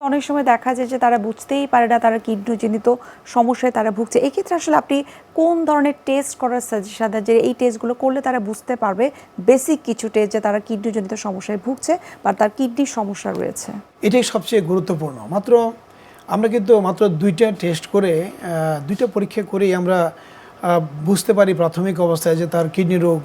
অনেক সময় দেখা যায় যে তারা বুঝতেই পারে না তারা কিডনিজনিত সমস্যায় তারা ভুগছে। এই ক্ষেত্রে আসলে আপনি কোন ধরনের টেস্ট করার সাজেশন দেন যে এই টেস্টগুলো করলে তারা বুঝতে পারবে বেসিক কিছু টেস্ট যে তারা কিডনিজনিত সমস্যায় ভুগছে বা তার কিডনির সমস্যা রয়েছে? এটাই সবচেয়ে গুরুত্বপূর্ণ। আমরা কিন্তু মাত্র 2টা টেস্ট করে 2টা পরীক্ষা করেই আমরা বুঝতে পারি প্রাথমিক অবস্থায় যে তার কিডনি রোগ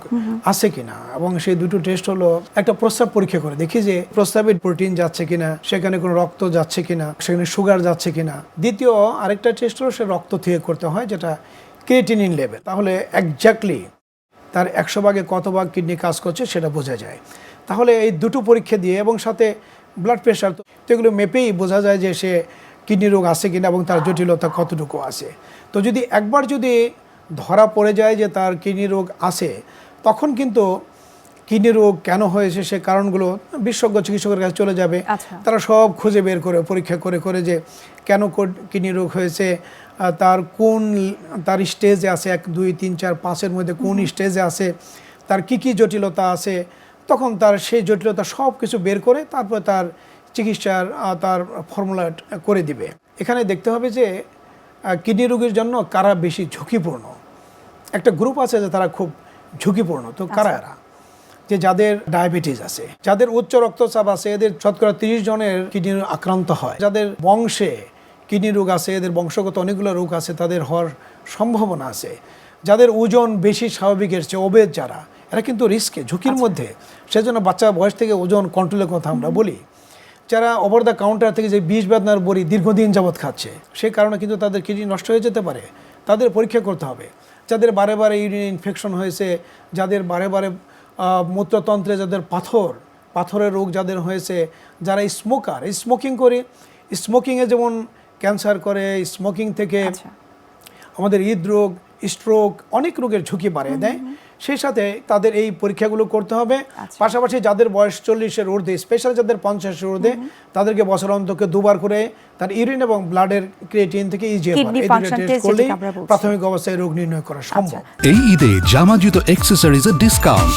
আছে কিনা, এবং সেই 2টো টেস্ট হলো একটা প্রস্রাব পরীক্ষা করে দেখি যে প্রস্রাবের প্রোটিন যাচ্ছে কিনা, সেখানে কোনো রক্ত যাচ্ছে কিনা, সেখানে সুগার যাচ্ছে কিনা। দ্বিতীয় আরেকটা টেস্ট হলো সে রক্ত থেকে করতে হয়, যেটা ক্রিয়েটিনিন লেভেল। তাহলে একজাক্টলি তার 100 ভাগে কত ভাগ কিডনি কাজ করছে সেটা বোঝা যায়। তাহলে এই 2টো পরীক্ষা দিয়ে এবং সাথে ব্লাড প্রেশার, তো এগুলো মেপেই বোঝা যায় যে সে কিডনি রোগ আছে কিনা এবং তার জটিলতা কতটুকু আছে। তো একবার যদি ধরা পড়ে যায় যে তার কিডনি রোগ আছে, তখন কিন্তু কিডনি রোগ কেন হয়েছে সে কারণগুলো বিশেষজ্ঞ চিকিৎসকের কাছে চলে যাবে। তারা সব খুঁজে বের করে পরীক্ষা করে যে কেন কিডনি রোগ হয়েছে, তার স্টেজে আছে 1, 2, 3, 4, 5-এর মধ্যে কোন স্টেজে আছে, তার কি জটিলতা আছে। তখন তার সেই জটিলতা সব কিছু বের করে তারপর তার চিকিৎসার তার ফর্মুলা করে দিবে। এখানে দেখতে হবে যে কিডনি রোগের জন্য কারা বেশি ঝুঁকিপূর্ণ। একটা গ্রুপ আছে যে তারা খুব ঝুঁকিপূর্ণ। তো কারা এরা? যে যাদের ডায়াবেটিস আছে, যাদের উচ্চ রক্তচাপ আছে, এদের শতকরা 30 জনের কিডনি আক্রান্ত হয়। যাদের বংশে কিডনি রোগ আছে, এদের বংশগত অনেকগুলো রোগ আছে, তাদের হওয়ার সম্ভাবনা আছে। যাদের ওজন বেশি স্বাভাবিকের চেয়ে, ওবেজ যারা, এরা কিন্তু রিস্কে, ঝুঁকির মধ্যে। সেজন্য বাচ্চা বয়স থেকে ওজন কন্ট্রোলের কথা আমরা বলি। যারা ওভার দ্য কাউন্টার থেকে যে বিষ বেদনার বড়ি দীর্ঘদিন যাবৎ খাচ্ছে, সেই কারণে কিন্তু তাদের কিডনি নষ্ট হয়ে যেতে পারে, তাদের পরীক্ষা করতে হবে। যাদের বারে বারে ইউরিন ইনফেকশন হয়েছে, যাদের বারে বারে মূত্রতন্ত্রে যাদের পাথরের রোগ যাদের হয়েছে, যারা স্মোকিং করে, স্মোকিংয়ে যেমন ক্যান্সার করে, স্মোকিং থেকে আমাদের হৃদরোগ, স্ট্রোক, অনেক রোগের ঝুঁকি বাড়িয়ে দেয়। সেই সাথে তাদের এই পরীক্ষাগুলো করতে হবে। পাশাপাশি যাদের বয়স 40-এর ঊর্ধ্বে, স্পেশাল যাদের 50-এর ঊর্ধ্বে, তাদেরকে বছর অন্তকে 2 বার করে তার ইউরিন এবং ব্লাডের ক্রিয়েটিন থেকে করলেই প্রাথমিক অবস্থায় রোগ নির্ণয় করা সম্ভব। এই ঈদে জামা জুতো অ্যাক্সেসরিজের ডিসকাউন্ট।